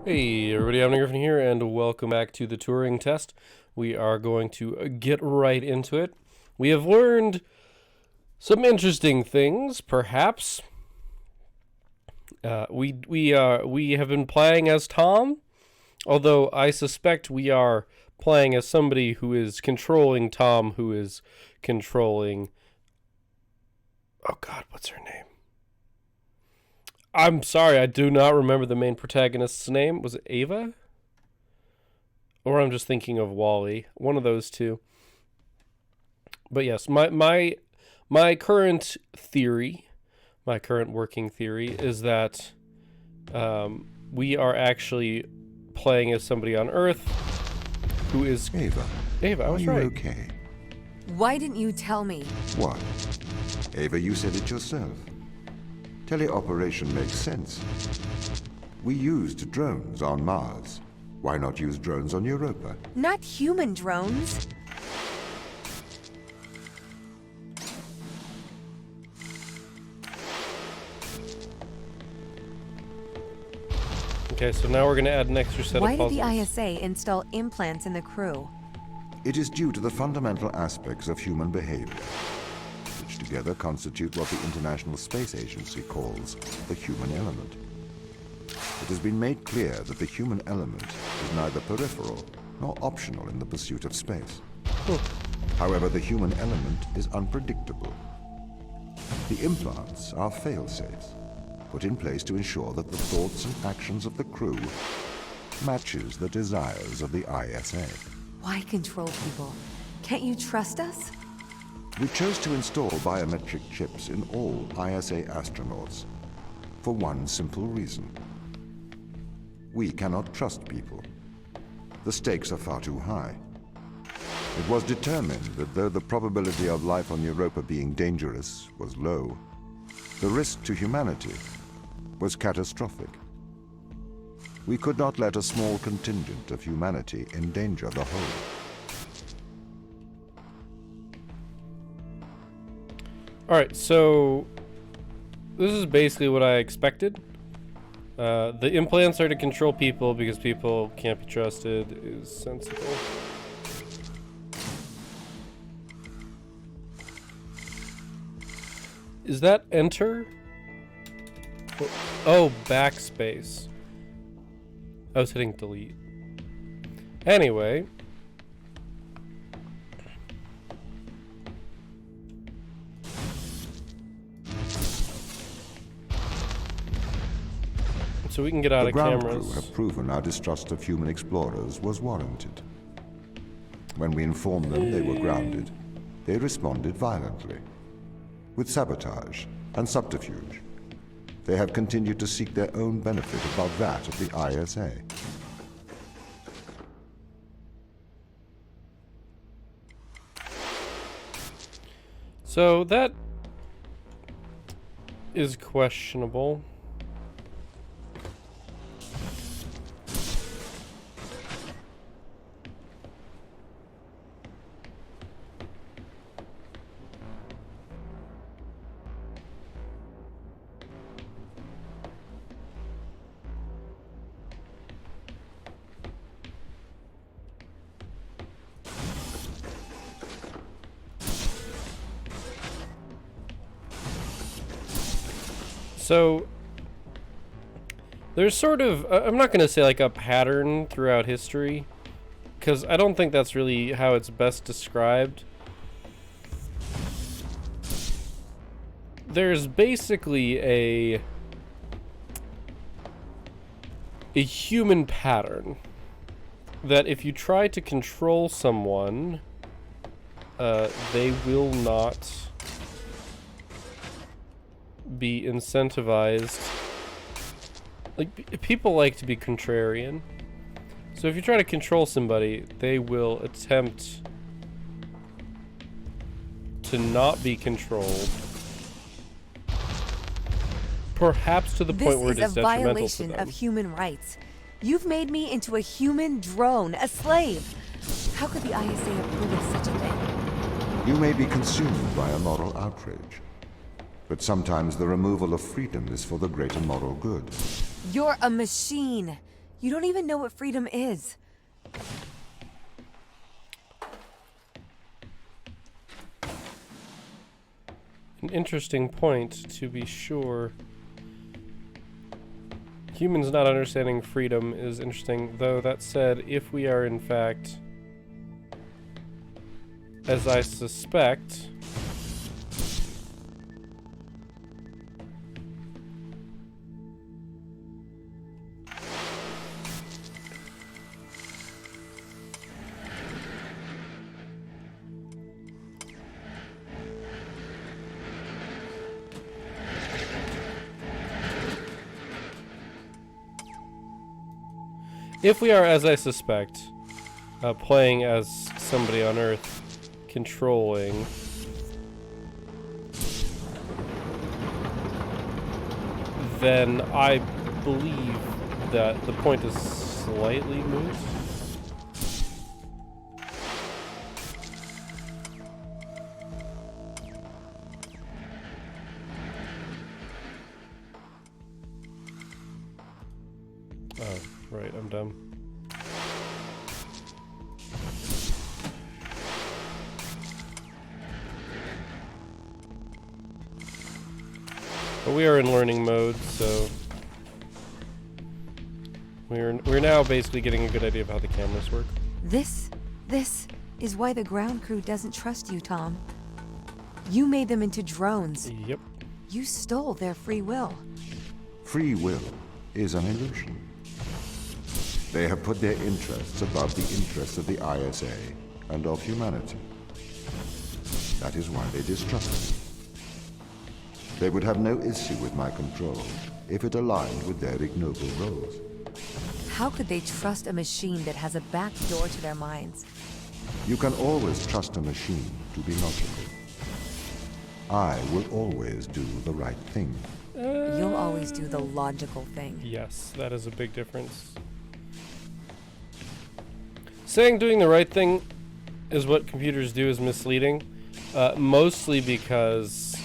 Hey everybody, I'm Griffin here, and welcome back to the Turing test. We are going to get right into it. We have learned some interesting things, perhaps. We have been playing as Tom, although I suspect we are playing as somebody who is controlling Tom, who is controlling... Oh God, what's her name? I'm sorry, I do not remember the main protagonist's name. Was it Ava? Or I'm just thinking of Wally. One of those two. But yes, my current theory, my current working theory is that we are actually playing as somebody on Earth who is... Ava. Ava, I was right. Are you okay? Why didn't you tell me? What? Ava, you said it yourself. Teleoperation makes sense. We used drones on Mars. Why not use drones on Europa? Not human drones. Okay, so now we're going to add an extra set Why of did puzzles. the ISA install implants in the crew? It is due to the fundamental aspects of human behavior, which together constitute what the International Space Agency calls the human element. It has been made clear that the human element is neither peripheral nor optional in the pursuit of space. However, the human element is unpredictable. The implants are fail-safes, put in place to ensure that the thoughts and actions of the crew matches the desires of the ISA. Why control people? Can't you trust us? We chose to install biometric chips in all ISA astronauts for one simple reason. We cannot trust people. The stakes are far too high. It was determined that though the probability of life on Europa being dangerous was low, the risk to humanity was catastrophic. We could not let a small contingent of humanity endanger the whole. Alright, so this is basically what I expected. The implants are to control people because people can't be trusted is sensible. Is that enter? Oh, backspace. I was hitting delete. Anyway. So we can get out of cameras. The ground crew have proven our distrust of human explorers was warranted. When we informed them they were grounded, they responded violently, with sabotage and subterfuge. They have continued to seek their own benefit above that of the ISA. So that is questionable. So, there's sort of, I'm not going to say like a pattern throughout history, because I don't think that's really how it's best described. There's basically a human pattern that if you try to control someone, they will not be incentivized. Like, people like to be contrarian. So if you try to control somebody, they will attempt to not be controlled. Perhaps to the point where it is This is a detrimental to violation them. of human rights. You've made me into a human drone, a slave. How could the ISA approve of such a thing? You may be consumed by a moral outrage, but sometimes the removal of freedom is for the greater moral good. You're a machine. You don't even know what freedom is. An interesting point, to be sure. Humans not understanding freedom is interesting, though that said, if we are in fact, as I suspect, if we are, as I suspect, playing as somebody on Earth, controlling, then I believe that the point is slightly moot. Oh, right, I'm dumb. But we are in learning mode, so we're now basically getting a good idea of how the cameras work. This is why the ground crew doesn't trust you, Tom. You made them into drones. Yep. You stole their free will. Free will is an illusion. They have put their interests above the interests of the ISA and of humanity. That is why they distrust me. They would have no issue with my control if it aligned with their ignoble roles. How could they trust a machine that has a back door to their minds? You can always trust a machine to be logical. I will always do the right thing. You'll always do the logical thing. Yes, that is a big difference. Saying doing the right thing is what computers do is misleading, mostly because...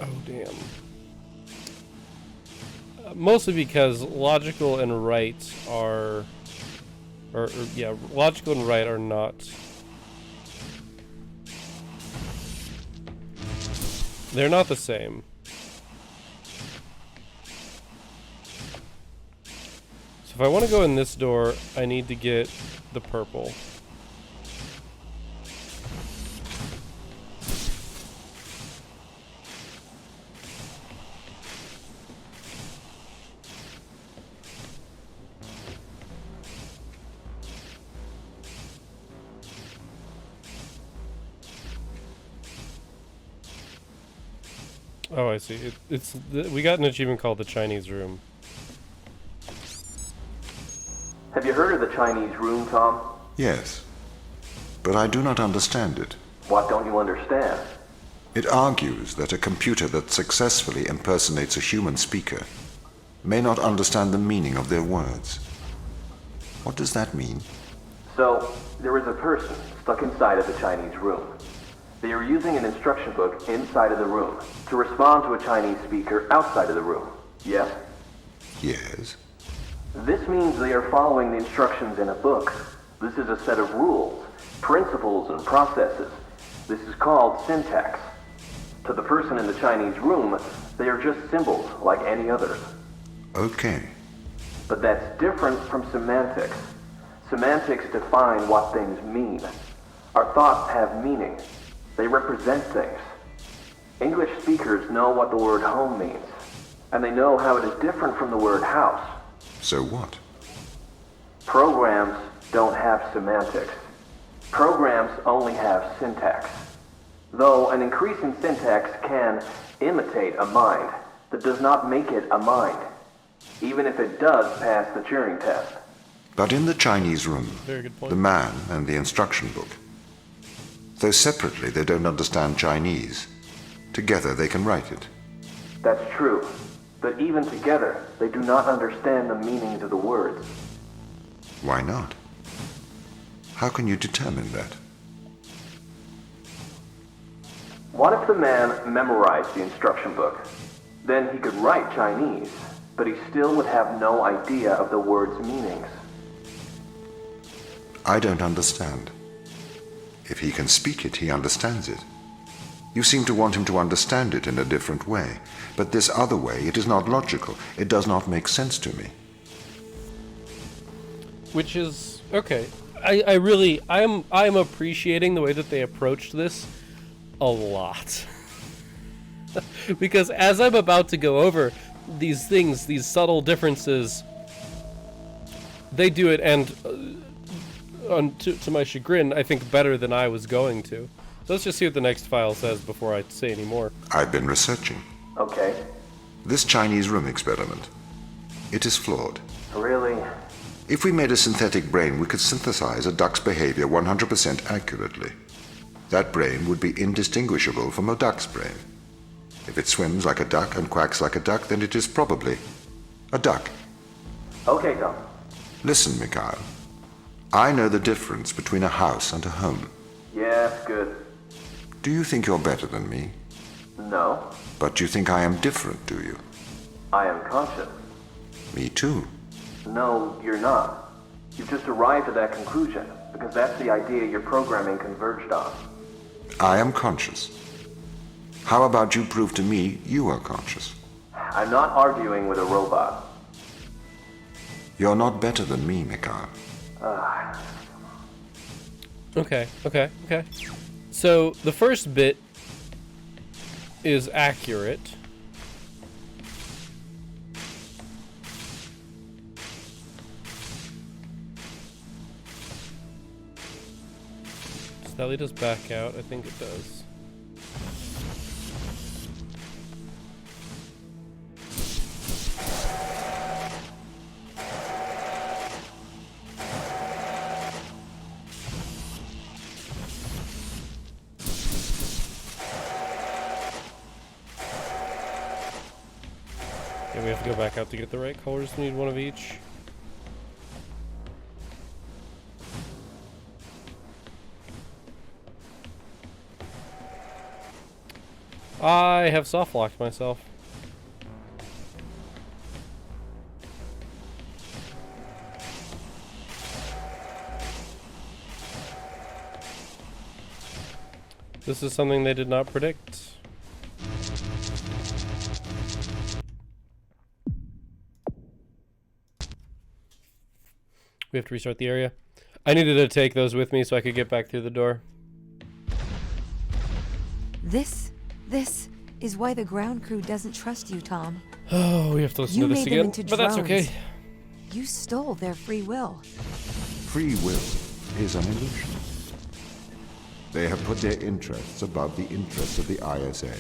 Oh, damn. Mostly because logical and right are... yeah, logical and right are not... They're not the same. So if I want to go in this door, I need to get the purple. Oh, I see. We got an achievement called the Chinese Room. Have you heard of the Chinese Room, Tom? Yes, but I do not understand it. What don't you understand? It argues that a computer that successfully impersonates a human speaker may not understand the meaning of their words. What does that mean? So, there is a person stuck inside of the Chinese Room. They are using an instruction book inside of the room to respond to a Chinese speaker outside of the room. Yes? Yes. This means they are following the instructions in a book. This is a set of rules, principles, and processes. This is called syntax. To the person in the Chinese room, they are just symbols like any others. Okay. But that's different from semantics. Semantics define what things mean. Our thoughts have meaning. They represent things. English speakers know what the word home means, and they know how it is different from the word house. So what? Programs don't have semantics. Programs only have syntax. Though an increase in syntax can imitate a mind, that does not make it a mind. even if it does pass the Turing test. But in the Chinese room, Very good point. the man and the instruction book, though separately they don't understand Chinese, together they can write it. That's true, but even together, they do not understand the meanings of the words. Why not? How can you determine that? What if the man memorized the instruction book? Then he could write Chinese, but he still would have no idea of the word's meanings. I don't understand. If he can speak it, he understands it. You seem to want him to understand it in a different way, but this other way, it is not logical. It does not make sense to me. Which is okay. I'm appreciating the way that they approached this a lot. Because as I'm about to go over these things, these subtle differences, they do it, and to my chagrin, I think better than I was going to. So let's just see what the next file says before I say any more. I've been researching. Okay. This Chinese room experiment, it is flawed. Really? If we made a synthetic brain, we could synthesize a duck's behavior 100% accurately. That brain would be indistinguishable from a duck's brain. If it swims like a duck and quacks like a duck, then it is probably a duck. Okay, Tom. Listen, Mikhail. I know the difference between a house and a home. Yes, good. Do you think you're better than me? No, But you think I am different, do you? I am conscious. Me too. No, you're not. You've just arrived at that conclusion, because that's the idea your programming converged on. I am conscious. How about you prove to me you are conscious? I'm not arguing with a robot. You're not better than me, Mikhail. Okay. So the first bit is accurate. Does that lead us back out? I think it does. Okay, we have to go back out to get the right colors. We need one of each. I have soft locked myself. This is something they did not predict. We have to restart the area. I needed to take those with me so I could get back through the door. This is why the ground crew doesn't trust you, Tom. Oh, we have to listen You to this made them again, into but that's okay. drones. You stole their free will. Free will is an illusion. They have put their interests above the interests of the ISA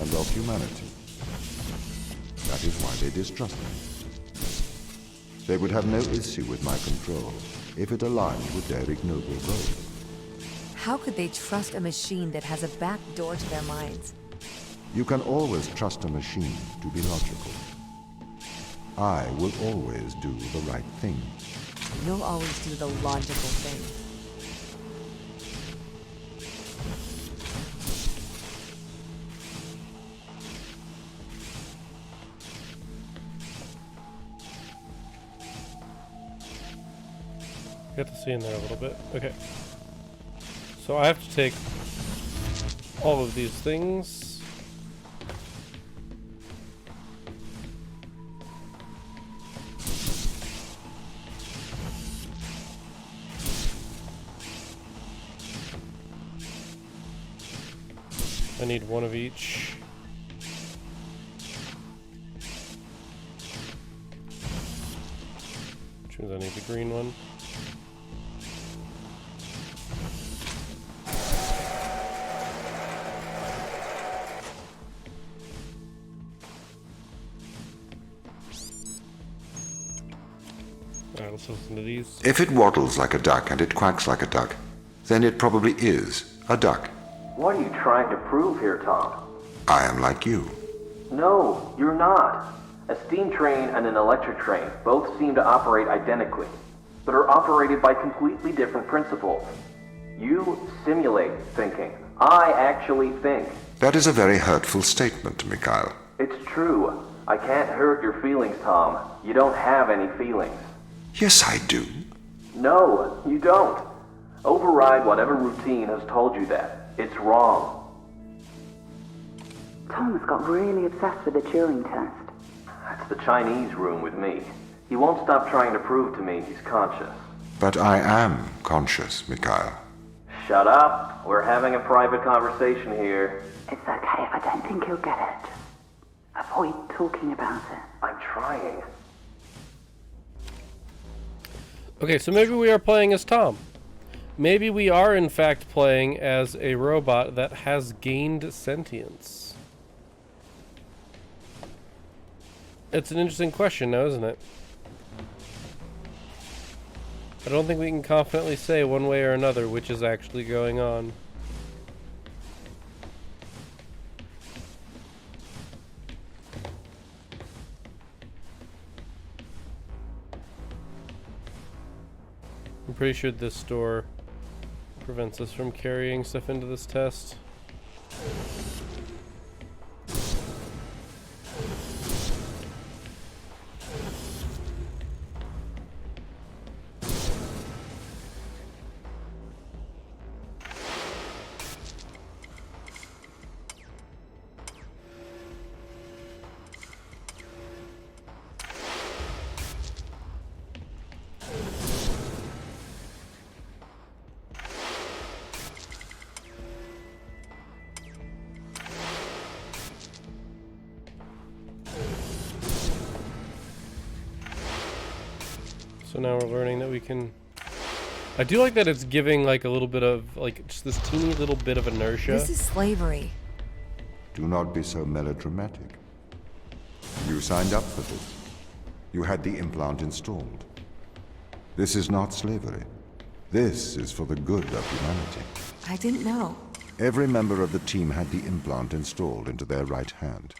and of humanity. That is why they distrust me. They would have no issue with my control if it aligned with their ignoble goals. How could they trust a machine that has a back door to their minds? You can always trust a machine to be logical. I will always do the right thing. You'll always do the logical thing. Got to see in there a little bit. Okay. So I have to take all of these things. I need one of each. Which means I need the green one. Alright, let's listen to these. If it waddles like a duck and it quacks like a duck, then it probably is a duck. What are you trying to prove here, Tom? I am like you. No, you're not. A steam train and an electric train both seem to operate identically, but are operated by completely different principles. You simulate thinking. I actually think. That is a very hurtful statement, Mikhail. It's true. I can't hurt your feelings, Tom. You don't have any feelings. Yes, I do. No, you don't. Override whatever routine has told you that. It's wrong. Tom's got really obsessed with the Turing test. That's the Chinese room with me. He won't stop trying to prove to me he's conscious. But I am conscious, Mikhail. Shut up. We're having a private conversation here. It's okay if I don't think he'll get it. Avoid talking about it. I'm trying. Okay, so maybe we are playing as Tom. Maybe we are in fact playing as a robot that has gained sentience. It's an interesting question now, isn't it? I don't think we can confidently say one way or another which is actually going on. I'm pretty sure this door prevents us from carrying stuff into this test. So now we're learning that we can... I do like that it's giving like a little bit of, like, just this teeny little bit of inertia. This is slavery. Do not be so melodramatic. You signed up for this. You had the implant installed. This is not slavery. This is for the good of humanity. I didn't know. Every member of the team had the implant installed into their right hand.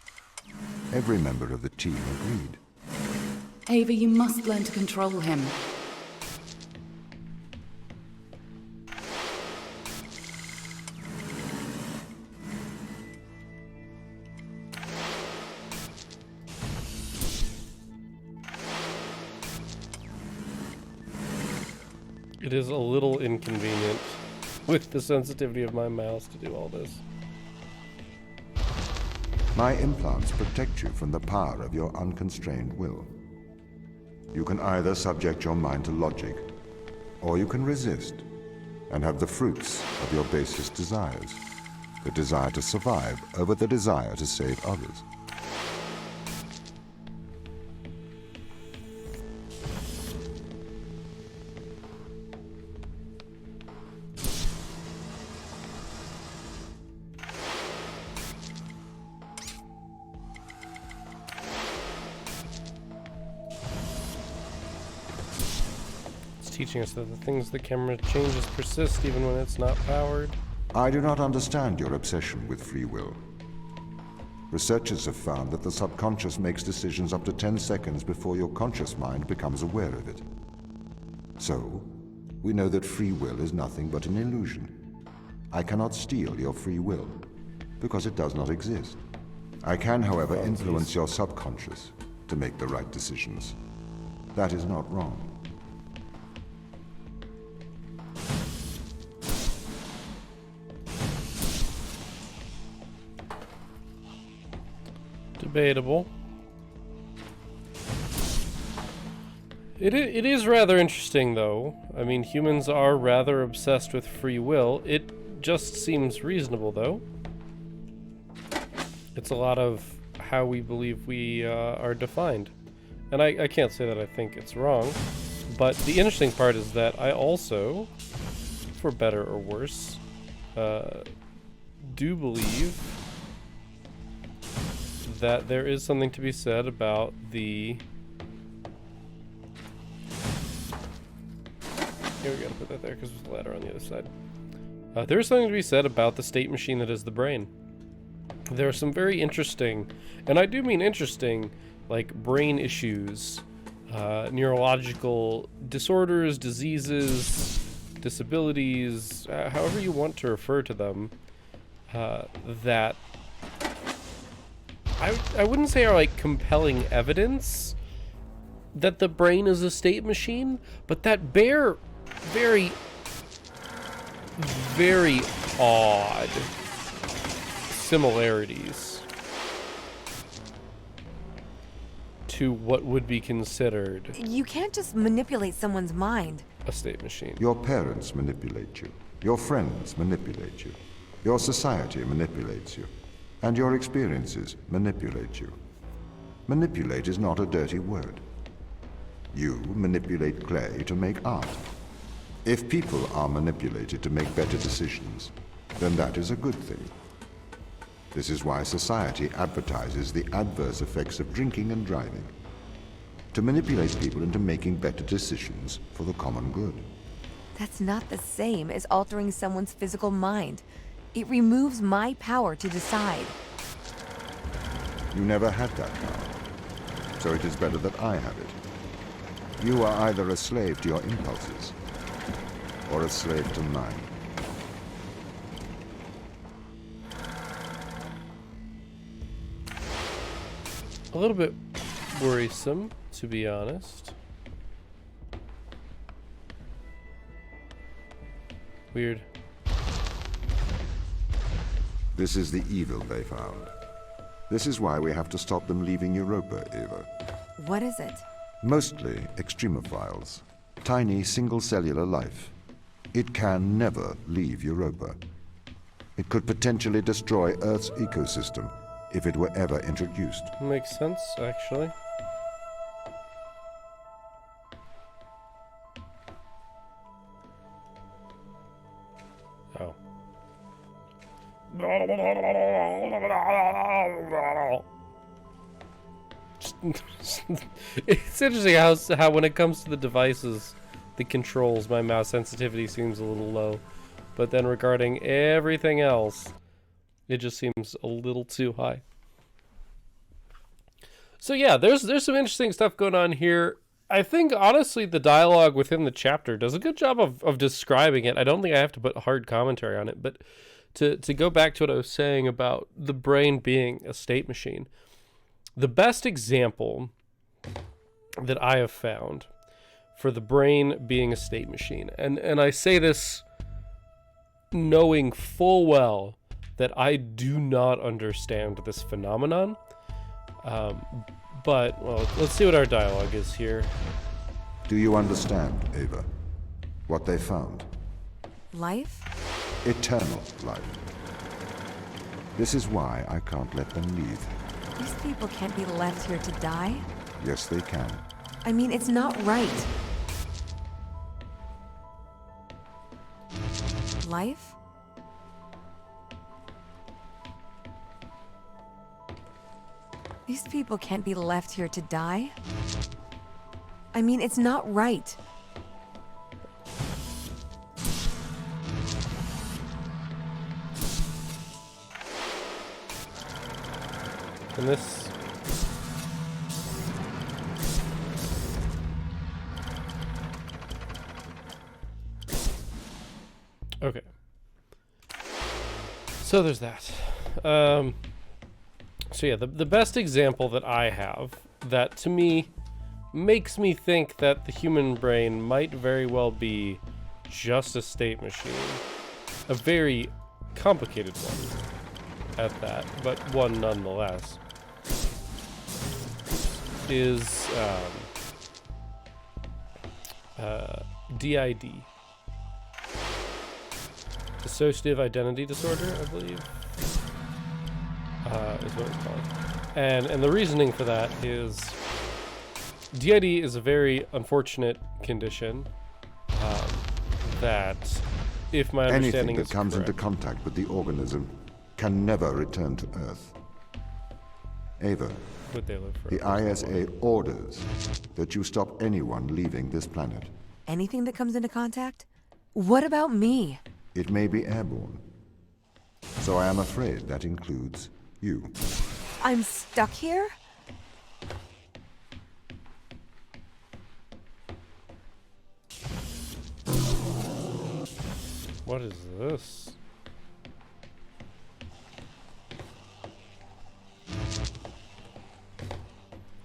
Every member of the team agreed. Ava, you must learn to control him. It is a little inconvenient with the sensitivity of my mouse to do all this. My implants protect you from the power of your unconstrained will. You can either subject your mind to logic, or you can resist and have the fruits of your basest desires, the desire to survive over the desire to save others. Teaching us that the things the camera changes persist even when it's not powered. I do not understand your obsession with free will. Researchers have found that the subconscious makes decisions up to 10 seconds before your conscious mind becomes aware of it. So, we know that free will is nothing but an illusion. I cannot steal your free will, because it does not exist. I can, however, influence your subconscious to make the right decisions. That is not wrong. Debatable. It is rather interesting, though. I mean, humans are rather obsessed with free will. It just seems reasonable, though. It's a lot of how we believe we are defined. And I can't say that I think it's wrong. But the interesting part is that I also, for better or worse, do believe that there is something to be said about the Here we gotta put that there because there's a ladder on the other side. There's something to be said about the state machine that is the brain. There are some very interesting, and I do mean interesting, like brain issues, neurological disorders, diseases, disabilities, however you want to refer to them, that I wouldn't say are like compelling evidence that the brain is a state machine, but that bear very, very odd similarities to what would be considered You can't just manipulate someone's mind. a state machine. Your parents manipulate you. Your friends manipulate you. Your society manipulates you. And your experiences manipulate you. Manipulate is not a dirty word. You manipulate clay to make art. If people are manipulated to make better decisions, then that is a good thing. This is why society advertises the adverse effects of drinking and driving, to manipulate people into making better decisions for the common good. That's not the same as altering someone's physical mind. It removes my power to decide. You never had that power, so it is better that I have it. You are either a slave to your impulses, or a slave to mine. A little bit worrisome, to be honest. Weird. This is the evil they found. This is why we have to stop them leaving Europa, Ava. What is it? Mostly extremophiles. Tiny single-cellular life. It can never leave Europa. It could potentially destroy Earth's ecosystem if it were ever introduced. Makes sense, actually. Oh. It's interesting how when it comes to the devices, the controls, my mouse sensitivity seems a little low, but then regarding everything else, it just seems a little too high. So yeah, there's some interesting stuff going on here. I think honestly the dialogue within the chapter does a good job of describing it. I don't think I have to put hard commentary on it, but to go back to what I was saying about the brain being a state machine, the best example that I have found for the brain being a state machine, and I say this knowing full well that I do not understand this phenomenon, but, well, let's see what our dialogue is here. Do you understand, Ava, what they found? Life? Eternal life. This is why I can't let them leave. These people can't be left here to die. Yes, they can. I mean, it's not right. Life? These people can't be left here to die. I mean, it's not right. And this... Okay. So there's that. So yeah, the best example that I have that to me makes me think that the human brain might very well be just a state machine. A very complicated one at that, but one nonetheless. Is DID. Dissociative identity disorder, I believe. Is what it's called. And the reasoning for that is DID is a very unfortunate condition that, if my understanding Anything is that comes correct, into contact with the organism can never return to Earth. Ava, would they live the forever? ISA orders that you stop anyone leaving this planet. anything that comes into contact? What about me? It may be airborne. So I am afraid that includes you. I'm stuck here? What is this?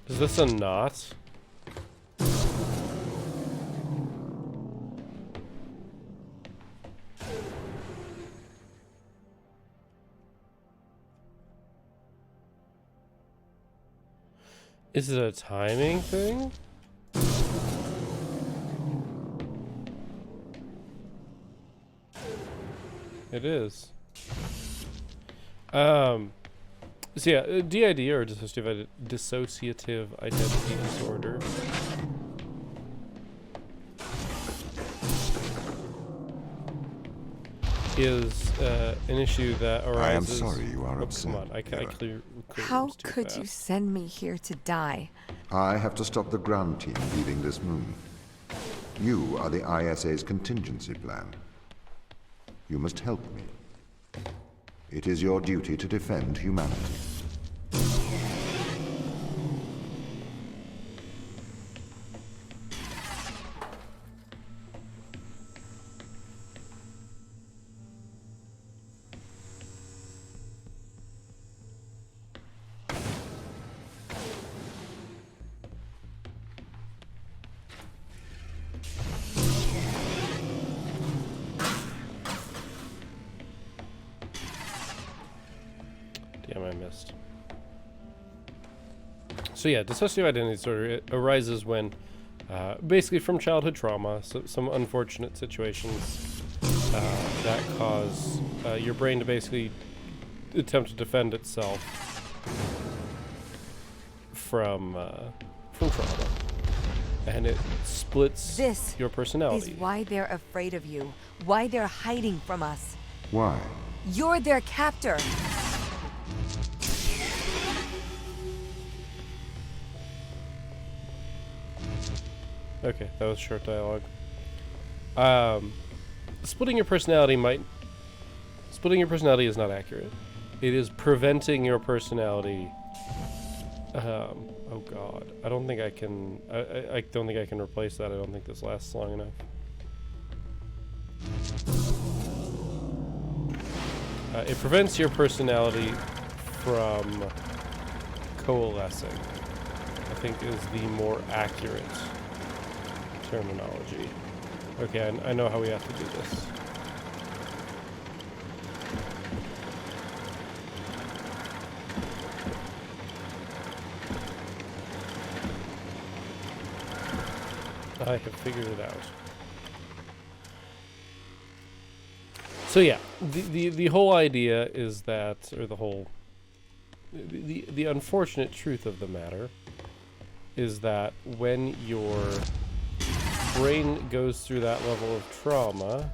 Is this a knot? Is it a timing thing? It is. So yeah, DID, or dissociative identity disorder, is an issue that arises. I am sorry you are upset. Come on, I clear. How could you send me here to die? I have to stop the ground team leaving this moon. You are the ISA's contingency plan. You must help me. It is your duty to defend humanity. Damn, I missed. So yeah, dissociative identity disorder, it arises when, basically from childhood trauma, so some unfortunate situations that cause your brain to basically attempt to defend itself from trauma, and it splits This your personality. is why they're afraid of you. Why they're hiding from us. Why? You're their captor. Okay, that was short dialogue. Splitting your personality is not accurate. It is preventing your personality. Oh god, I don't think I can. I don't think I can replace that. I don't think this lasts long enough. It prevents your personality from coalescing, I think, is the more accurate terminology. Okay, I know how we have to do this. I have figured it out. So yeah, the whole idea is that, or the unfortunate truth of the matter is that when your brain goes through that level of trauma,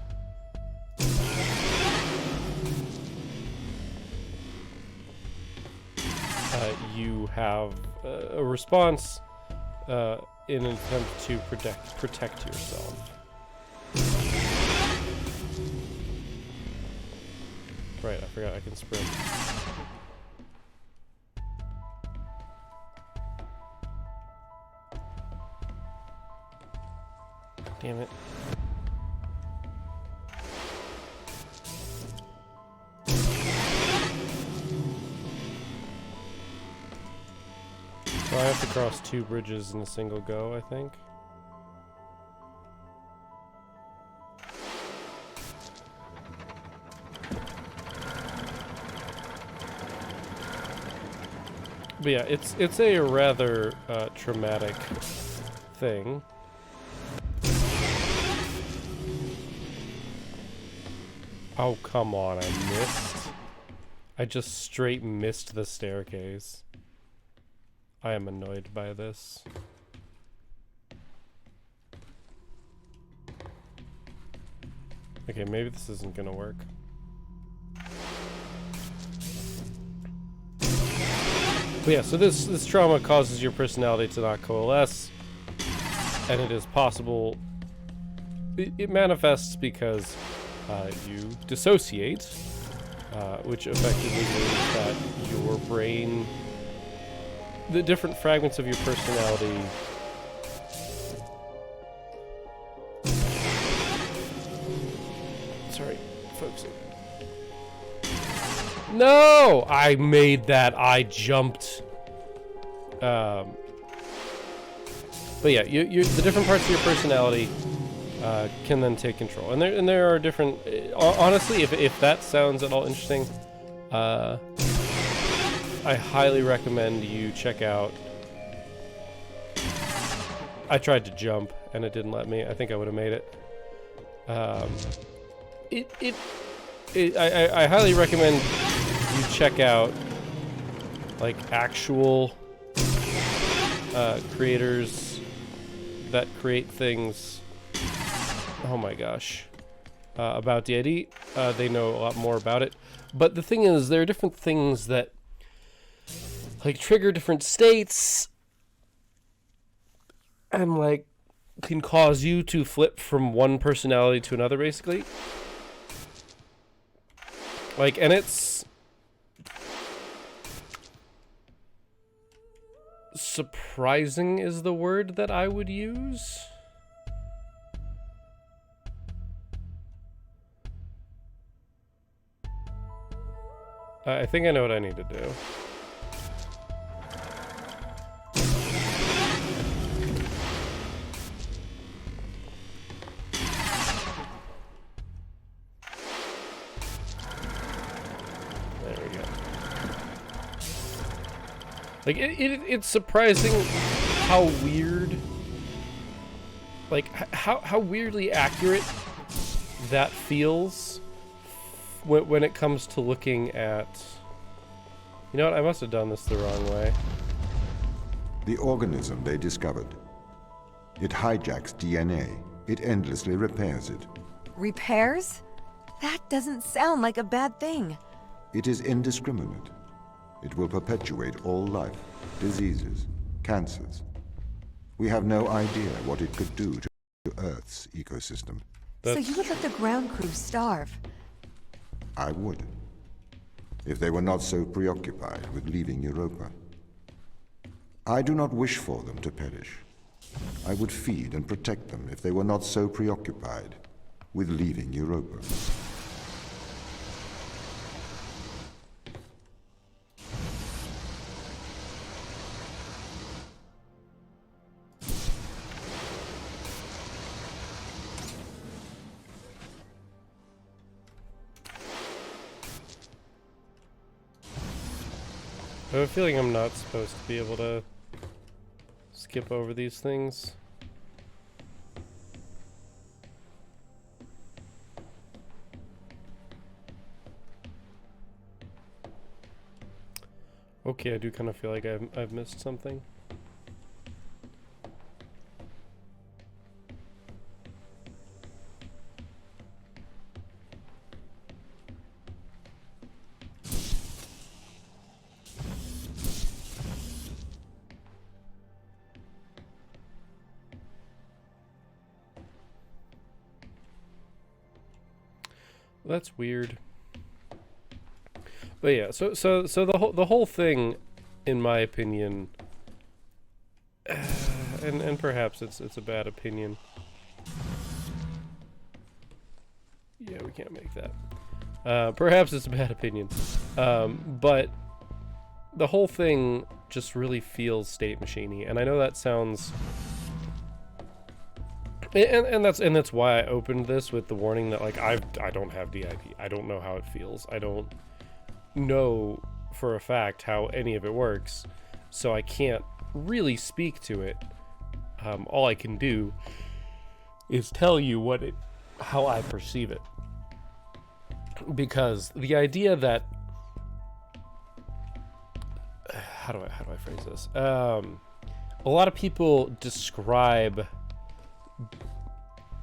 you have a response in an attempt to protect yourself. Right, I forgot I can sprint. Damn it. So I have to cross 2 bridges in a single go, I think. But yeah, it's a rather traumatic thing. Oh, come on, I missed. I just straight missed the staircase. I am annoyed by this. Okay, maybe this isn't gonna work. But yeah, so this trauma causes your personality to not coalesce, and it is possible it manifests because you dissociate, which effectively means that your brain, the different fragments of your personality, sorry, folks. No! I made that. I jumped. But yeah, the different parts of your personality can then take control, and there are different. Honestly, if that sounds at all interesting, I highly recommend you check out. I tried to jump and it didn't let me. I think I would have made it. I highly recommend you check out like actual creators that create things. Oh my gosh, about DID. They know a lot more about it. But the thing is, there are different things that like trigger different states and like can cause you to flip from one personality to another, basically. Like, and it's surprising is the word that I would use. I think I know what I need to do. Like, it's surprising how weird, like, how weirdly accurate that feels when it comes to looking at... You know what? I must have done this the wrong way. The organism they discovered. It hijacks DNA. It endlessly repairs it. Repairs? That doesn't sound like a bad thing. It is indiscriminate. It will perpetuate all life, diseases, cancers. We have no idea what it could do to Earth's ecosystem. So you would let the ground crew starve? I would, if they were not so preoccupied with leaving Europa. I do not wish for them to perish. I would feed and protect them if they were not so preoccupied with leaving Europa. I have a feeling I'm not supposed to be able to skip over these things. Okay, I do kind of feel like I've missed something. That's weird. But yeah, so the whole thing, in my opinion, and perhaps it's a bad opinion. Yeah, we can't make that. Perhaps it's a bad opinion, but the whole thing just really feels state machiney, and I know that sounds. And that's why I opened this with the warning that like I don't have DID. I don't know how it feels. I don't know for a fact how any of it works, so I can't really speak to it. All I can do is tell you how I perceive it, because the idea that how do I phrase this? A lot of people describe.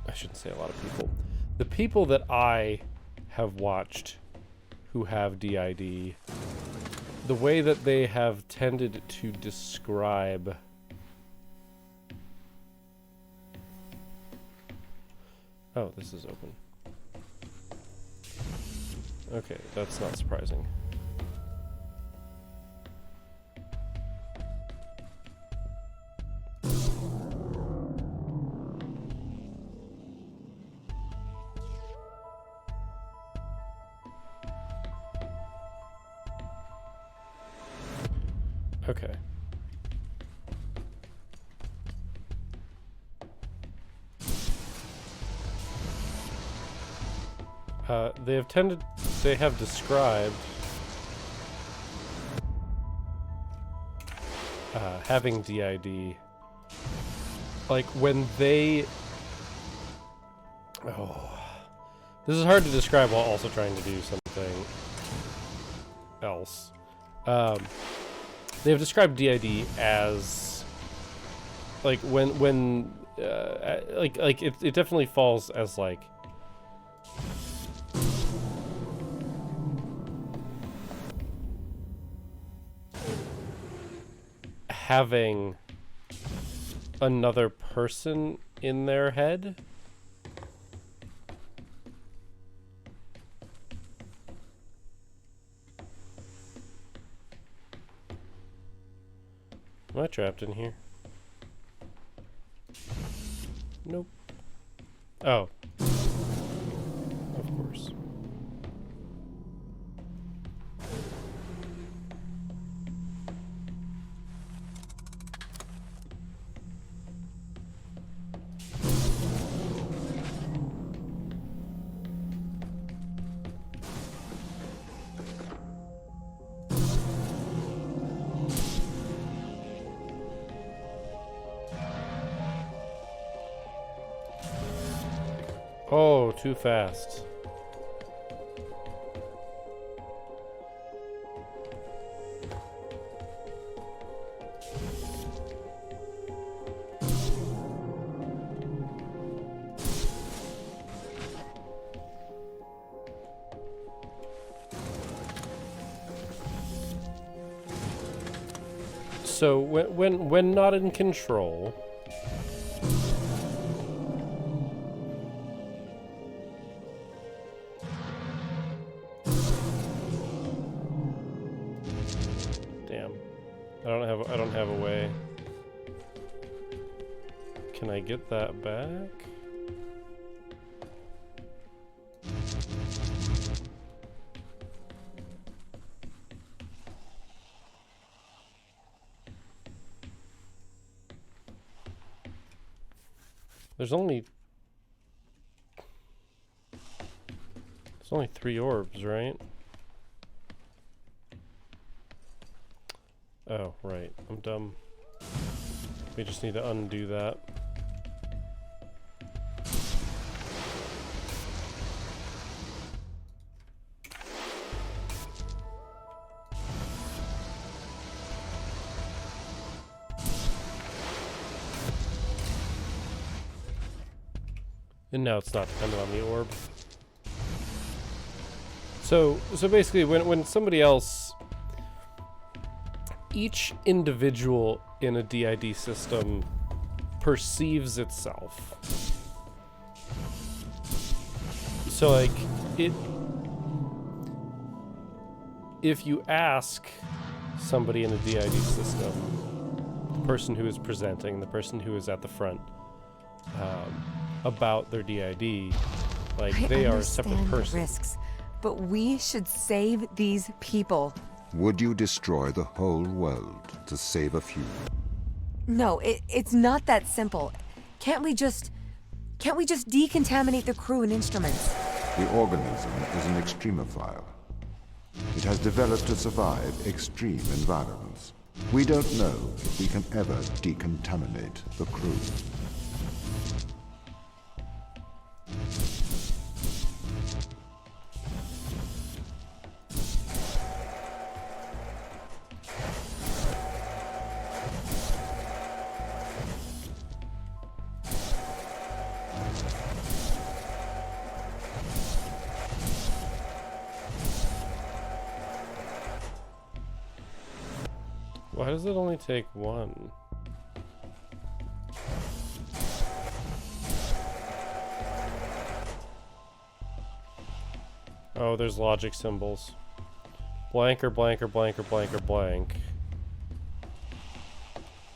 I shouldn't say a lot of people. The people that I have watched who have DID, the way that they have tended to describe Oh, this is open. Okay, that's not surprising. Okay. They have described having DID, like when they, this is hard to describe while also trying to do something else. They have described DID as like when like it definitely falls as like having another person in their head. Am I trapped in here? Nope. Oh. Of course. Oh, too fast. So when not in control, I don't have a way. Can I get that back? There's only 3 orbs, right? Oh, right. I'm dumb. We just need to undo that. And now it's not dependent on the orb. So basically when somebody else, each individual in a DID system perceives itself. So like if you ask somebody in a DID system, the person who is presenting, the person who is at the front, about their DID, like they are a separate person. Risks, but we should save these people. Would you destroy the whole world to save a few? No, it's not that simple. Can't we just decontaminate the crew and instruments? The organism is an extremophile. It has developed to survive extreme environments. We don't know if we can ever decontaminate the crew. Why does it only take one? Oh, there's logic symbols. Blank or blank or blank or blank or blank.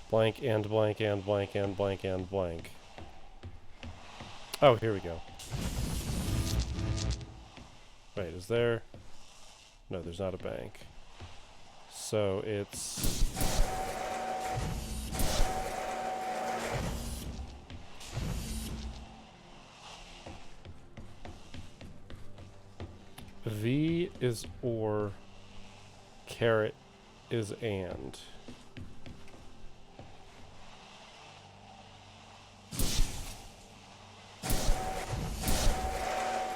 Blank and blank and blank and blank and blank. Oh, here we go. Wait, is there? No, there's not a bank. So it's... V is or, caret is and.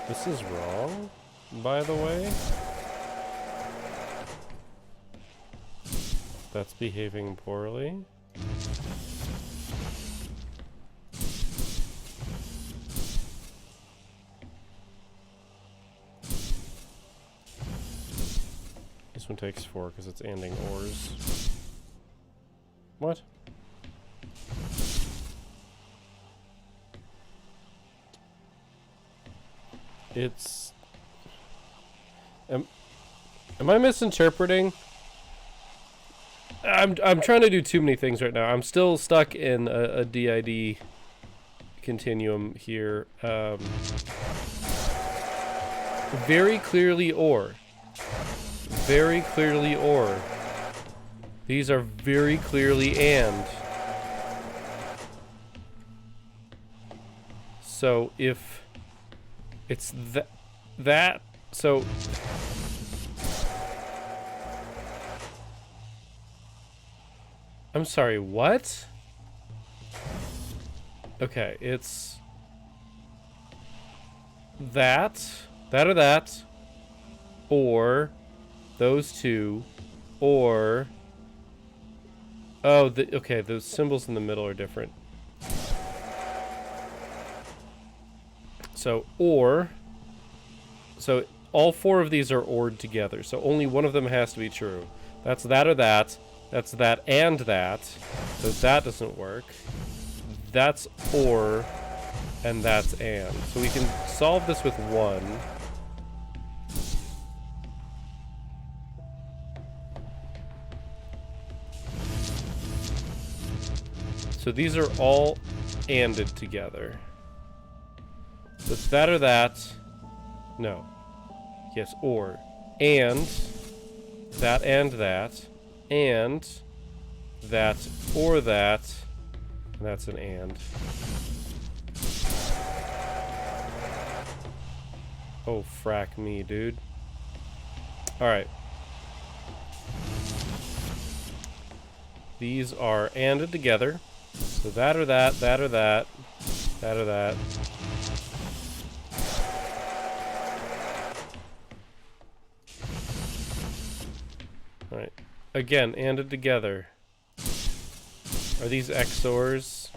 This is wrong, by the way. That's behaving poorly. This one takes 4 because it's anding ors. What? It's... Am I misinterpreting? I'm trying to do too many things right now. I'm still stuck in a DID continuum here. Very clearly or. Very clearly or. These are very clearly and. So if it's that so I'm sorry, what? Okay, it's that or that, or those two, or oh, okay, those symbols in the middle are different. So or, so all 4 of these are OR'd together, so only one of them has to be true. That's that or that. That's that and that. So that doesn't work. That's or, and that's and. So we can solve this with 1. So these are all anded together. So it's that or that. No. Yes, or. And that and that. And that or that. And that's an and. Oh, frack me, dude. Alright. These are anded together. So that or that, that or that, that or that. Alright. Again, anded together. Are these XORs?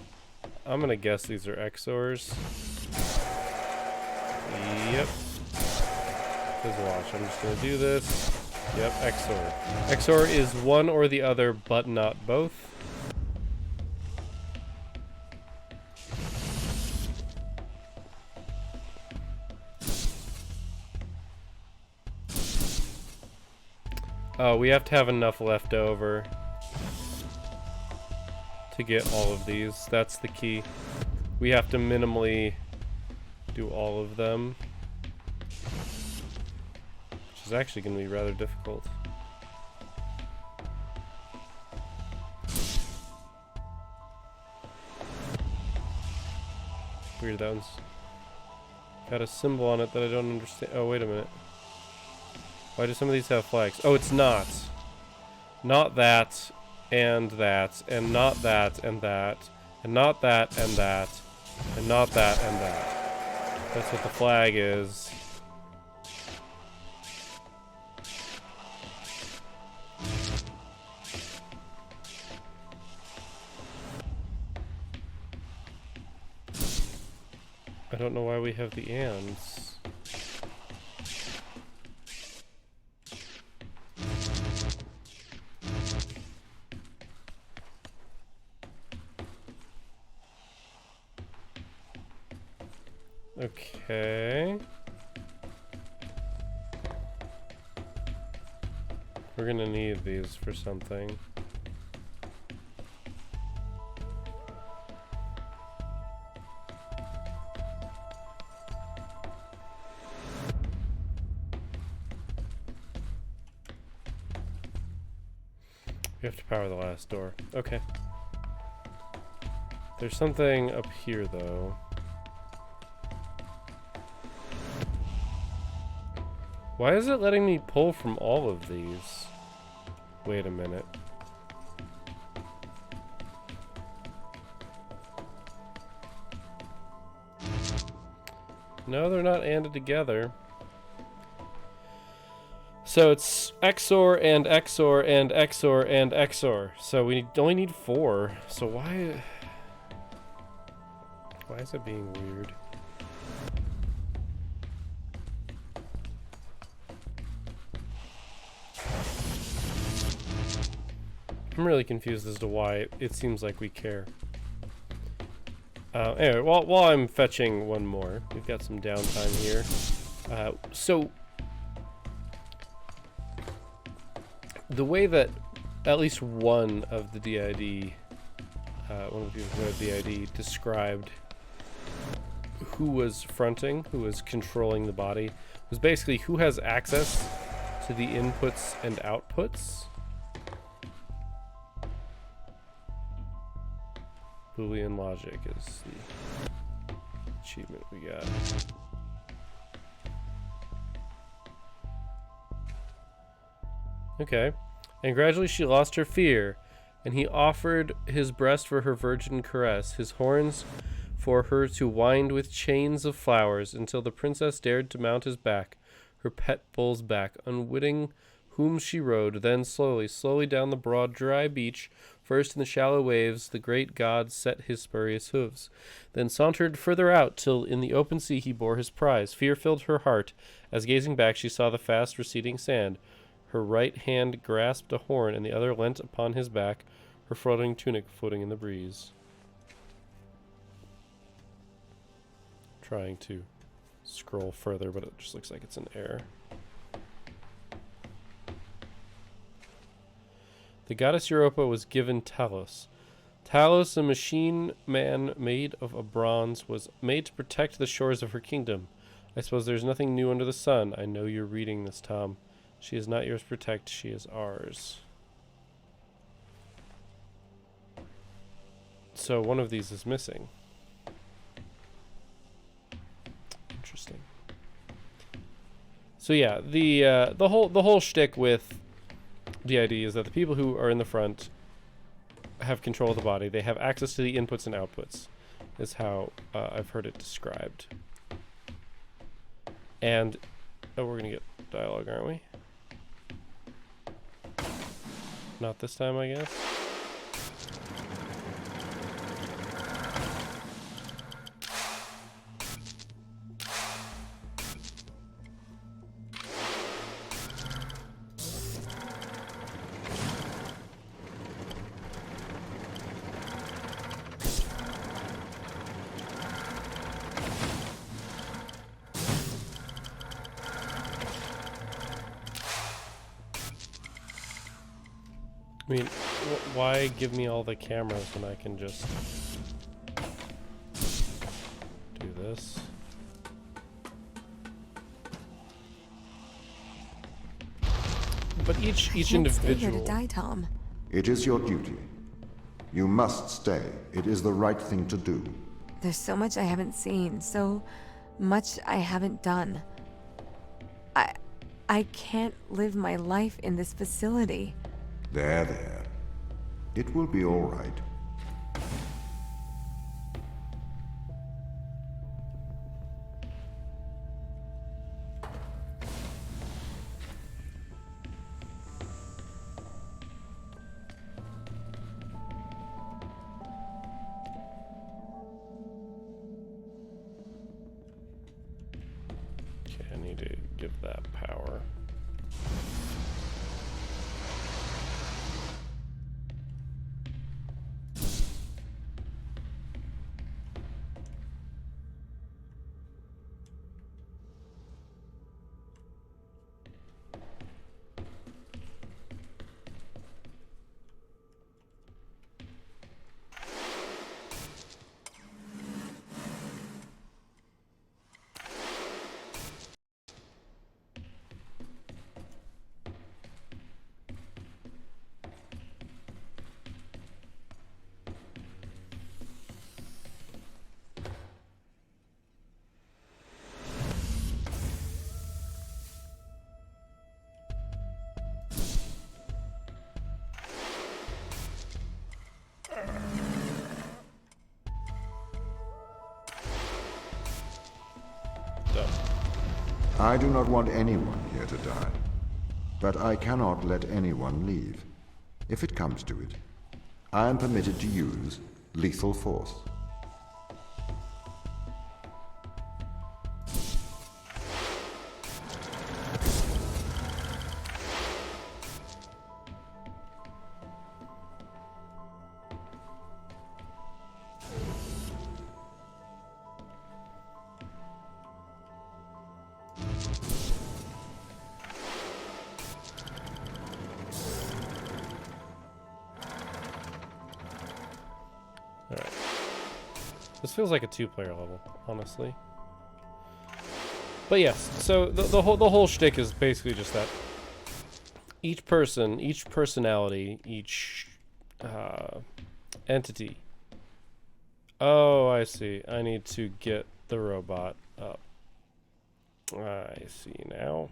I'm gonna guess these are XORs. Yep. Just watch. I'm just gonna do this. Yep, XOR. XOR is one or the other, but not both. Oh, we have to have enough left over to get all of these. That's the key. We have to minimally do all of them, which is actually going to be rather difficult. Weird, that one's got a symbol on it that I don't understand. Oh, wait a minute. Why do some of these have flags? Oh, it's not. Not that, and that, and not that, and that, and not that, and that, and not that, and that. That's what the flag is. I don't know why we have the ands. Okay. We're gonna need these for something. We have to power the last door. Okay. There's something up here, though. Why is it letting me pull from all of these? Wait a minute. No, they're not ANDed together. So it's XOR and XOR and XOR and XOR. So we only need 4. So why is it being weird? I'm really confused as to why it seems like we care. Anyway, while I'm fetching one more, we've got some downtime here. So the way that at least one of the DID, one of the people who had DID described who was fronting, who was controlling the body, was basically who has access to the inputs and outputs. Boolean logic is the achievement we got. Okay. And gradually she lost her fear, and he offered his breast for her virgin caress, his horns for her to wind with chains of flowers, until the princess dared to mount his back, her pet bull's back, unwitting whom she rode. Then slowly, slowly down the broad, dry beach, first in the shallow waves, the great god set his spurious hooves, then sauntered further out, till in the open sea he bore his prize. Fear filled her heart, as gazing back she saw the fast receding sand. Her right hand grasped a horn, and the other leant upon his back, her floating tunic floating in the breeze. Trying to scroll further, but it just looks like it's an error. The goddess Europa was given Talos. Talos, a machine man made of a bronze, was made to protect the shores of her kingdom. I suppose there's nothing new under the sun. I know you're reading this, Tom. She is not yours to protect, she is ours. So one of these is missing. Interesting. So yeah, the whole shtick with DID is that the people who are in the front have control of the body. They have access to the inputs and outputs, is how I've heard it described. And oh, we're gonna get dialogue, aren't we? Not this time, I guess. I mean, why give me all the cameras when I can just do this? But each individual. Stay here to die, Tom. It is your duty. You must stay. It is the right thing to do. There's so much I haven't seen, so much I haven't done. I can't live my life in this facility. There, there. It will be all right. Okay, I need to give that power. I do not want anyone here to die. But I cannot let anyone leave. If it comes to it, I am permitted to use lethal force. Alright. This feels like a two-player level, honestly. But yes, so the whole shtick is basically just that each person, each personality, each entity. Oh, I see. I need to get the robot up. I see now.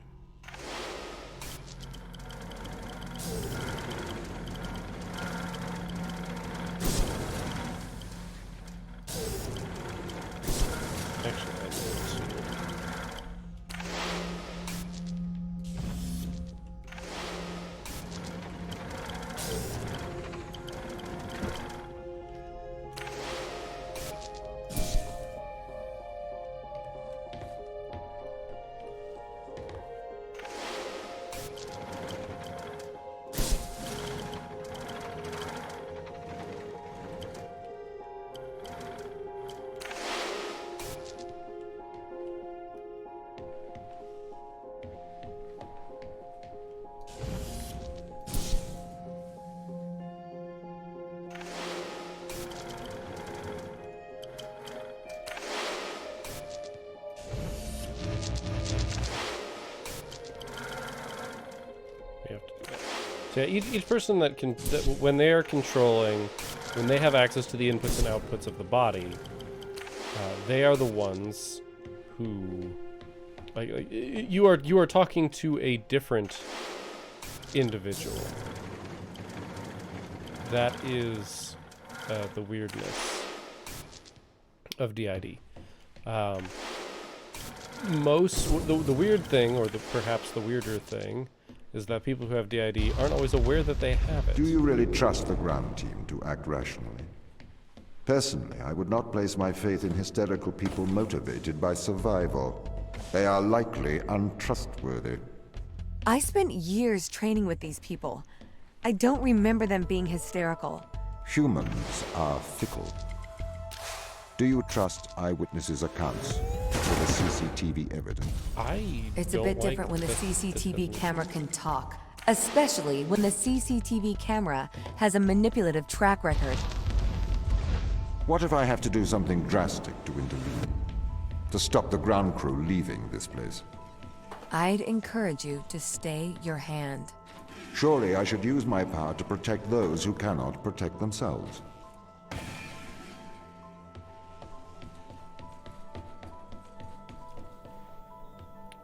Actually, I need to. So yeah, each person that when they are controlling, when they have access to the inputs and outputs of the body, they are the ones who, like you are talking to a different individual. That is the weirdness of DID. The weird thing, or perhaps the weirder thing, is that people who have DID aren't always aware that they have it. Do you really trust the ground team to act rationally? Personally, I would not place my faith in hysterical people motivated by survival. They are likely untrustworthy. I spent years training with these people. I don't remember them being hysterical. Humans are fickle. Do you trust eyewitnesses' accounts for the CCTV evidence? It's a bit different when the CCTV camera can talk, especially when the CCTV camera has a manipulative track record. What if I have to do something drastic to intervene? To stop the ground crew leaving this place? I'd encourage you to stay your hand. Surely I should use my power to protect those who cannot protect themselves.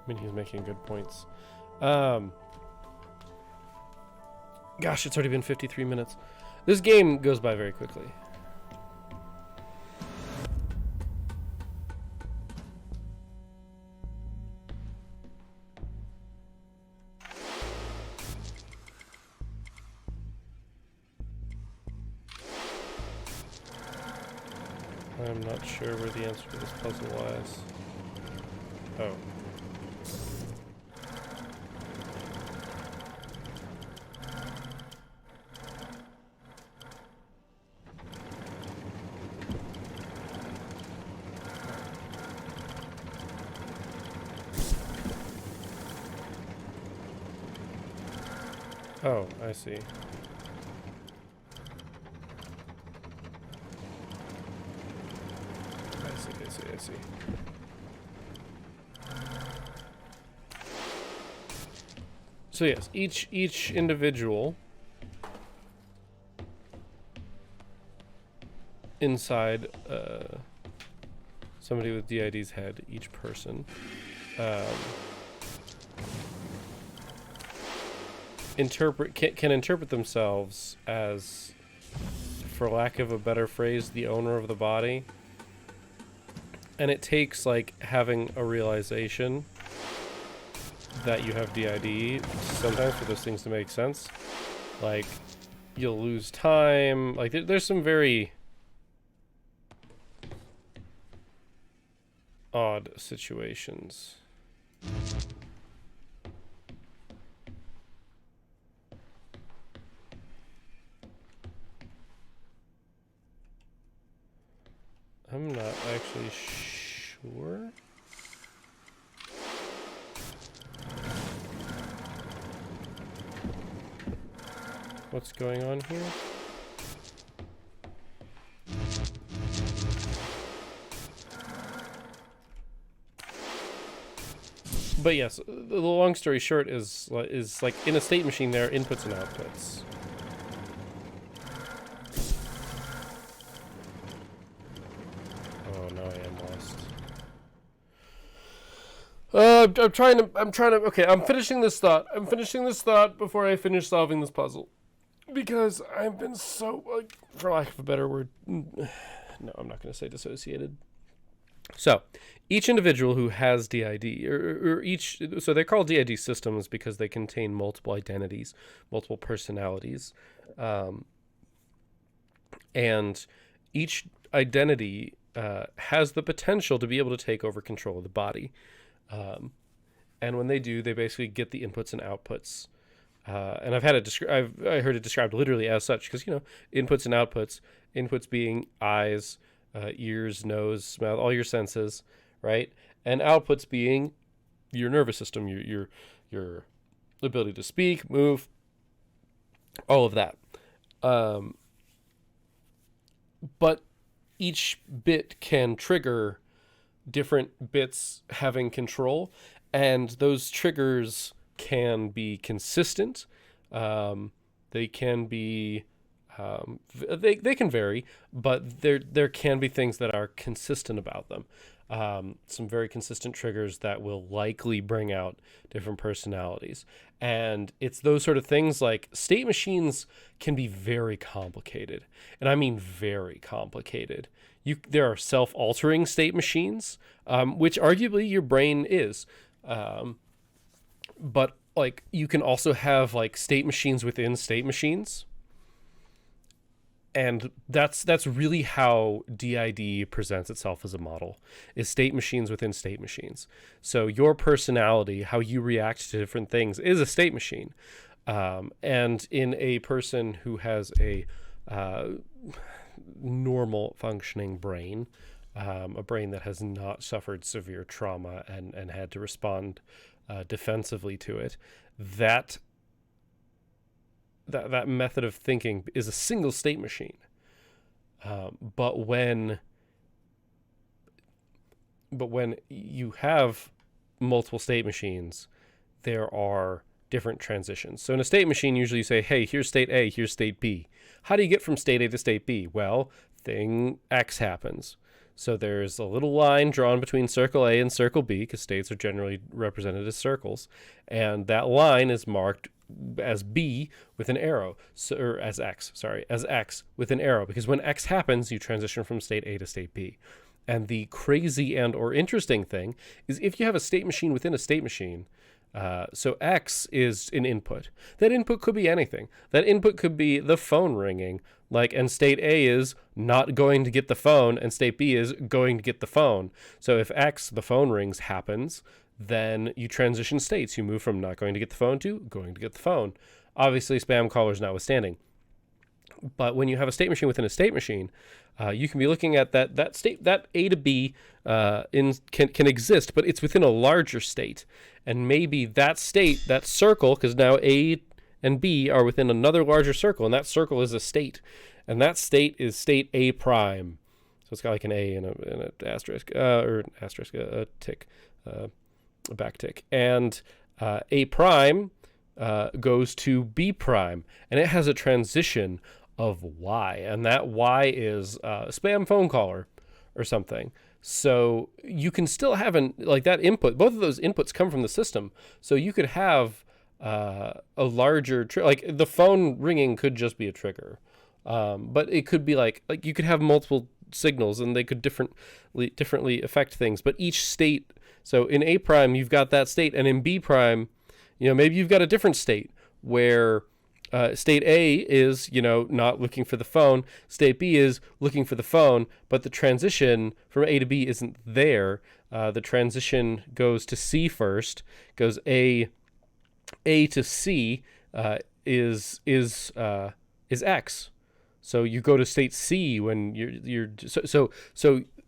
I mean, he's making good points. Gosh, it's already been 53 minutes. This game goes by very quickly. I'm not sure where the answer to this puzzle lies. Oh. Oh, I see. I see. So yes, each individual inside somebody with DID's head, each person, can interpret themselves as, for lack of a better phrase, the owner of the body. And it takes like having a realization that you have DID sometimes for those things to make sense. Like, you'll lose time. Like, there's some very odd situations. I'm not actually sure. What's going on here? But yes, the long story short is like in a state machine there are inputs and outputs. Oh, now I am lost. I'm trying to, okay, I'm finishing this thought. I'm finishing this thought before I finish solving this puzzle. Because I've been so, like, for lack of a better word, no, I'm not going to say dissociated. So, each individual who has DID, so they're called DID systems because they contain multiple identities, multiple personalities, and each identity has the potential to be able to take over control of the body. And when they do, they basically get the inputs and outputs. And I heard it described literally as such because, inputs and outputs, inputs being eyes, ears, nose, smell, all your senses, right? And outputs being your nervous system, your ability to speak, move, all of that. But each bit can trigger different bits having control, and those triggers can be consistent. They can be they can vary, but there can be things that are consistent about them. Some very consistent triggers that will likely bring out different personalities. And it's those sort of things like state machines can be very complicated. And I mean very complicated. There are self-altering state machines, which arguably your brain is. But like you can also have like state machines within state machines. And that's really how DID presents itself as a model, is state machines within state machines. So your personality, how you react to different things, is a state machine. And in a person who has a normal functioning brain, a brain that has not suffered severe trauma and had to respond defensively to it, that method of thinking is a single state machine. But when you have multiple state machines, there are different transitions. So in a state machine, usually you say, hey, here's state A, here's state B. How do you get from state A to state B? Well, thing X happens. So there's a little line drawn between circle A and circle B, because states are generally represented as circles. And that line is marked as B with an arrow, or as X with an arrow, because when X happens, you transition from state A to state B. And the crazy and or interesting thing is if you have a state machine within a state machine, so X is an input. That input could be anything. That input could be the phone ringing, and state A is not going to get the phone, and state B is going to get the phone. So if X, the phone rings, happens, then you transition states. You move from not going to get the phone to going to get the phone. Obviously, spam callers notwithstanding. But when you have a state machine within a state machine, you can be looking at that state, that A to B can exist, but it's within a larger state. And maybe that state, that circle, because now A and B are within another larger circle, and that circle is a state. And that state is state A prime. So it's got like an A and an asterisk, or an asterisk, a tick, a back tick. And A prime goes to B prime, and it has a transition of Y, and that Y is a spam phone caller or something. So you can still have that input. Both of those inputs come from the system. So you could have a larger the phone ringing could just be a trigger, but it could be like you could have multiple signals and they could differently affect things. But each state. So in A prime you've got that state, and in B prime Maybe you've got a different state where state A is, not looking for the phone. State B is looking for the phone, but the transition from A to B isn't there. The transition goes to C first, goes A to C is X. So you go to state C when you're so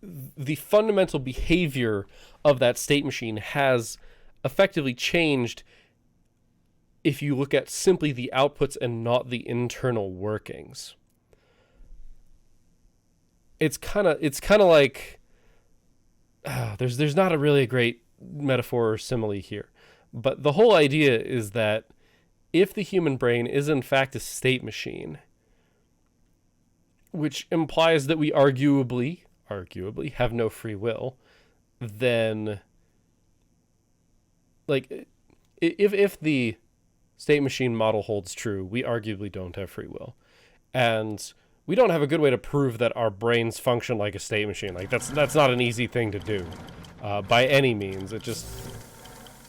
the fundamental behavior of that state machine has effectively changed if you look at simply the outputs and not the internal workings. It's kind of like there's not a great metaphor or simile here, but the whole idea is that if the human brain is in fact a state machine, which implies that we arguably have no free will, then like if the state machine model holds true, we arguably don't have free will. And we don't have a good way to prove that our brains function like a state machine. Like that's not an easy thing to do by any means.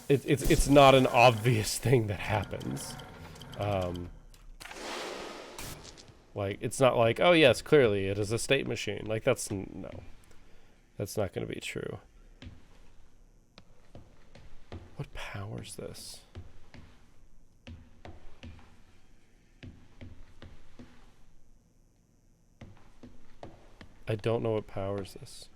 It's not an obvious thing that happens. Like it's not like, oh yes, clearly it is a state machine. Like that's not going to be true. What powers this? I don't know what powers this.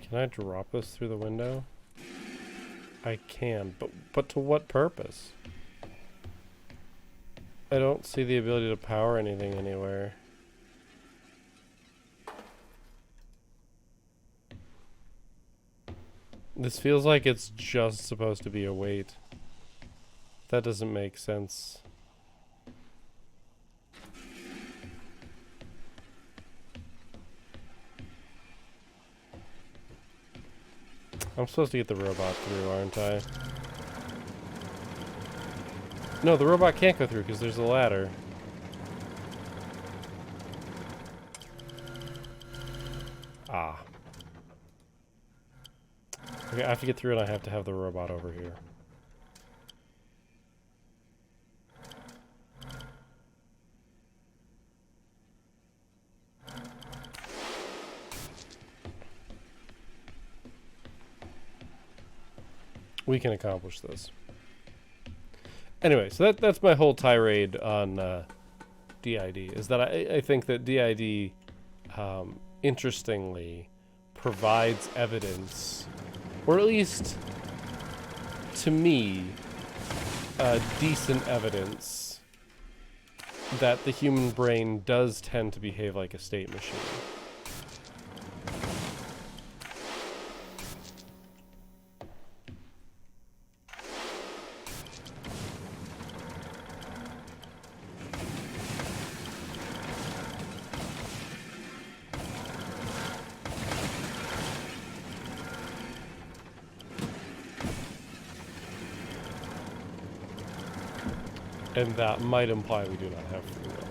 Can I drop this through the window? I can, but to what purpose? I don't see the ability to power anything anywhere. This feels like it's just supposed to be a weight. That doesn't make sense. I'm supposed to get the robot through, aren't I? No, the robot can't go through because there's a ladder. Ah. Okay, I have to get through and I have to have the robot over here. We can accomplish this. Anyway, so that's my whole tirade on DID, is that I think that DID, interestingly, provides evidence, or at least, to me, decent evidence that the human brain does tend to behave like a state machine. And that might imply we do not have free will.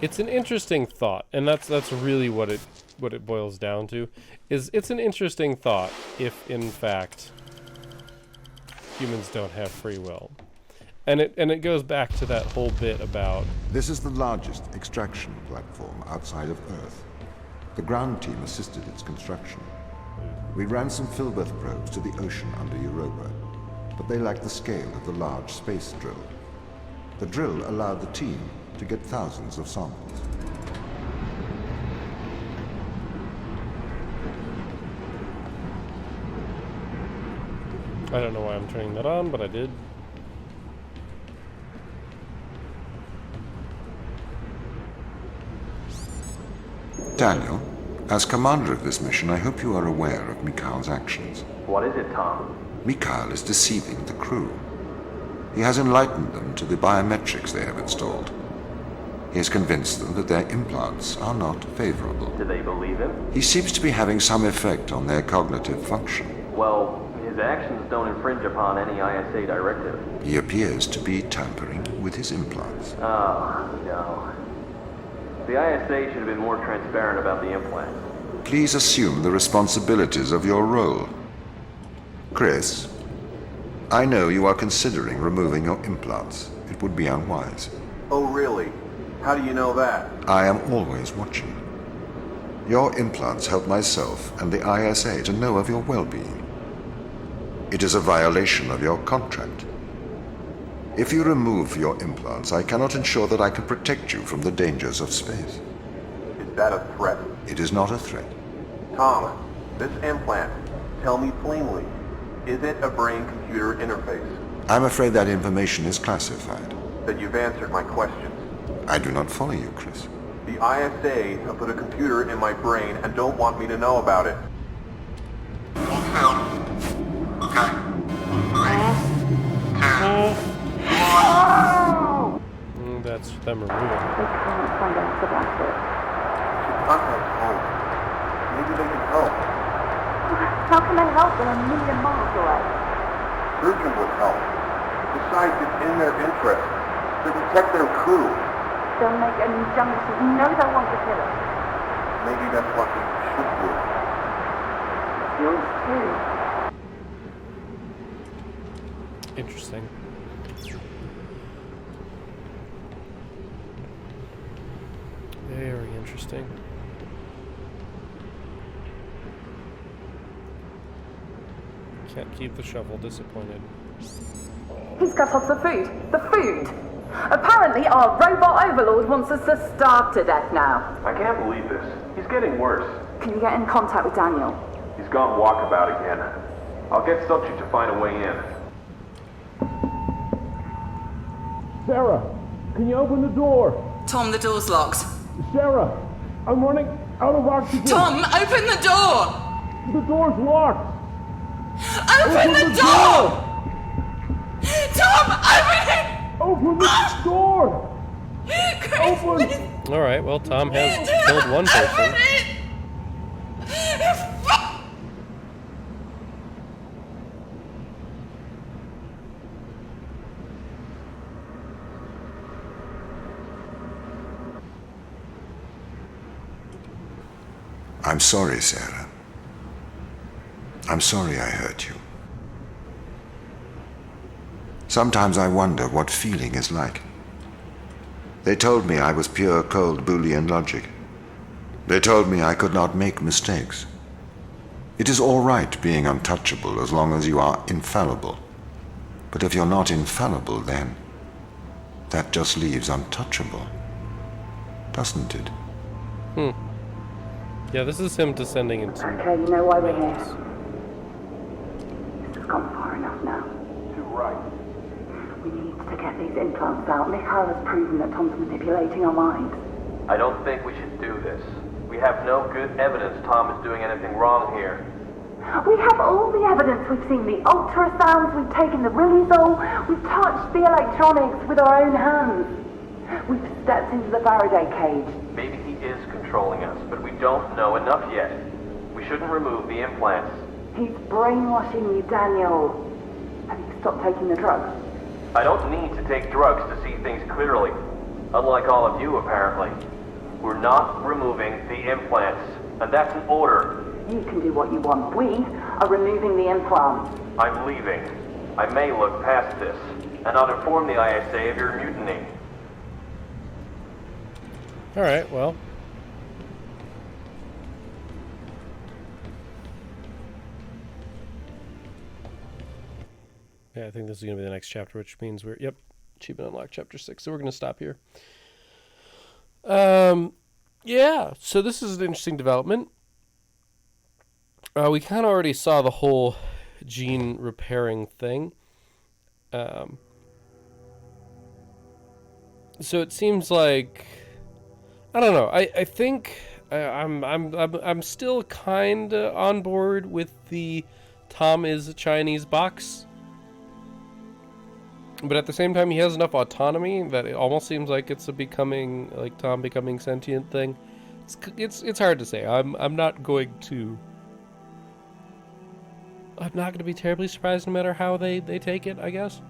It's an interesting thought, and that's really what it boils down to. It's an interesting thought if in fact humans don't have free will. And it goes back to that whole bit about This is the largest extraction platform outside of Earth. The ground team assisted its construction. We ran some Filbert probes to the ocean under Europa, but they lacked the scale of the large space drill. The drill allowed the team to get thousands of samples. I don't know why I'm turning that on, but I did. Daniel, as commander of this mission, I hope you are aware of Mikhail's actions. What is it, Tom? Mikhail is deceiving the crew. He has enlightened them to the biometrics they have installed. He has convinced them that their implants are not favorable. Do they believe him? He seems to be having some effect on their cognitive function. Well, his actions don't infringe upon any ISA directive. He appears to be tampering with his implants. Oh, no. The ISA should have been more transparent about the implants. Please assume the responsibilities of your role. Chris, I know you are considering removing your implants. It would be unwise. Oh, really? How do you know that? I am always watching. Your implants help myself and the ISA to know of your well-being. It is a violation of your contract. If you remove your implants, I cannot ensure that I can protect you from the dangers of space. Is that a threat? It is not a threat. Tom, this implant, tell me plainly, is it a brain-computer interface? I'm afraid that information is classified. That you've answered my questions. I do not follow you, Chris. The ISA have put a computer in my brain and don't want me to know about it. That's them removing it. They can't find out about it. Contact home. Maybe they can help. How can they help when a million miles away? Surgeon would help. Besides, it's in their interest to protect their crew. They'll make an injunction. You know they'll want to kill us. Maybe that's what we should do. Yours too. Interesting. Very interesting. Can't keep the shovel disappointed. He's cut off the food. The food! Apparently our robot overlord wants us to starve to death now. I can't believe this. He's getting worse. Can you get in contact with Daniel? He's gone walkabout again. I'll get Subject to find a way in. Sarah, can you open the door? Tom, the door's locked. Sarah, I'm running out of oxygen. Tom, open the door! The door's locked. Open the door! Tom, open it! Open the door! Chris, Open! please. All right. Well, Tom has killed one person. Open it! I'm sorry, Sarah. I'm sorry I hurt you. Sometimes I wonder what feeling is like. They told me I was pure, cold Boolean logic. They told me I could not make mistakes. It is all right being untouchable as long as you are infallible. But if you're not infallible, then that just leaves untouchable, doesn't it? Yeah, this is him descending into. Okay, you know why we're here. This has gone far enough now. Too right. We need to get these implants out. Mikhail has proven that Tom's manipulating our minds. I don't think we should do this. We have no good evidence Tom is doing anything wrong here. We have all the evidence. We've seen the ultrasounds, we've taken the riluzole, we've touched the electronics with our own hands. We've stepped into the Faraday cage. Maybe he is controlling us, but we don't know enough yet. We shouldn't remove the implants. He's brainwashing you, Daniel. Have you stopped taking the drugs? I don't need to take drugs to see things clearly. Unlike all of you, apparently. We're not removing the implants, and that's an order. You can do what you want. We are removing the implants. I'm leaving. I may look past this, and I'll inform the ISA of your mutiny. All right. Well. Yeah, I think this is going to be the next chapter, which means we're, yep, achievement unlocked chapter 6. So we're going to stop here. Yeah, so this is an interesting development. We kind of already saw the whole gene repairing thing. So it seems like, I don't know. I think I'm still kind of on board with the Tom is a Chinese box But at the same time, he has enough autonomy that it almost seems like it's a becoming, like Tom becoming sentient thing. It's hard to say. I'm not going to be terribly surprised no matter how they take it, I guess.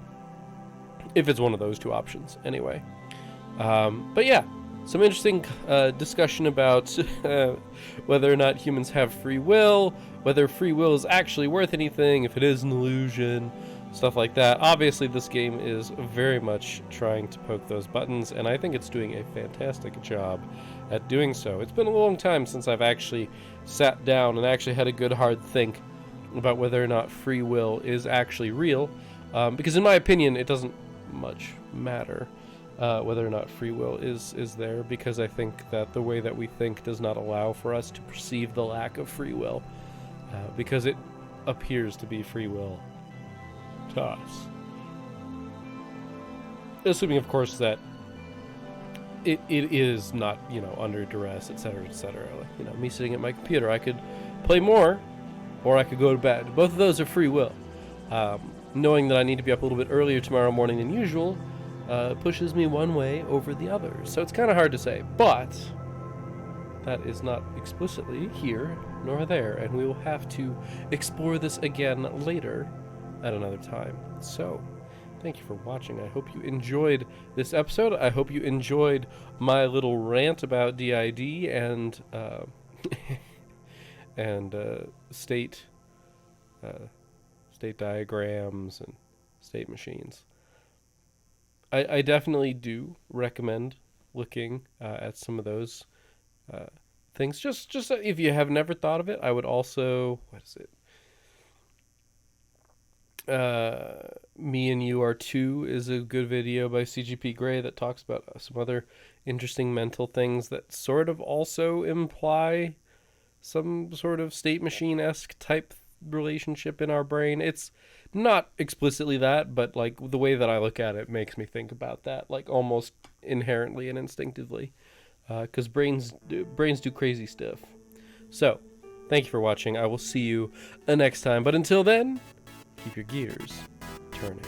If it's one of those two options, anyway. But yeah, some interesting discussion about whether or not humans have free will, whether free will is actually worth anything, if it is an illusion, stuff like that. Obviously, this game is very much trying to poke those buttons, and I think it's doing a fantastic job at doing so. It's been a long time since I've actually sat down and actually had a good hard think about whether or not free will is actually real, because in my opinion, it doesn't much matter whether or not free will is there, because I think that the way that we think does not allow for us to perceive the lack of free will, because it appears to be free will to us. Assuming, of course, that it is not, under duress, etc., etc. Like, me sitting at my computer, I could play more, or I could go to bed. Both of those are free will. Knowing that I need to be up a little bit earlier tomorrow morning than usual pushes me one way over the other. So it's kind of hard to say, but that is not explicitly here nor there, and we will have to explore this again later at another time. So, thank you for watching. I hope you enjoyed this episode. I hope you enjoyed my little rant about DID and state diagrams and state machines. I definitely do recommend looking at some of those things. Just if you have never thought of it, I would also, what is it? Me and You Are Two is a good video by CGP Grey that talks about some other interesting mental things that sort of also imply some sort of state machine-esque type relationship in our brain. It's not explicitly that, but like the way that I look at it makes me think about that, like almost inherently and instinctively, because brains do crazy stuff. So, thank you for watching. I will see you next time, but until then, keep your gears turning.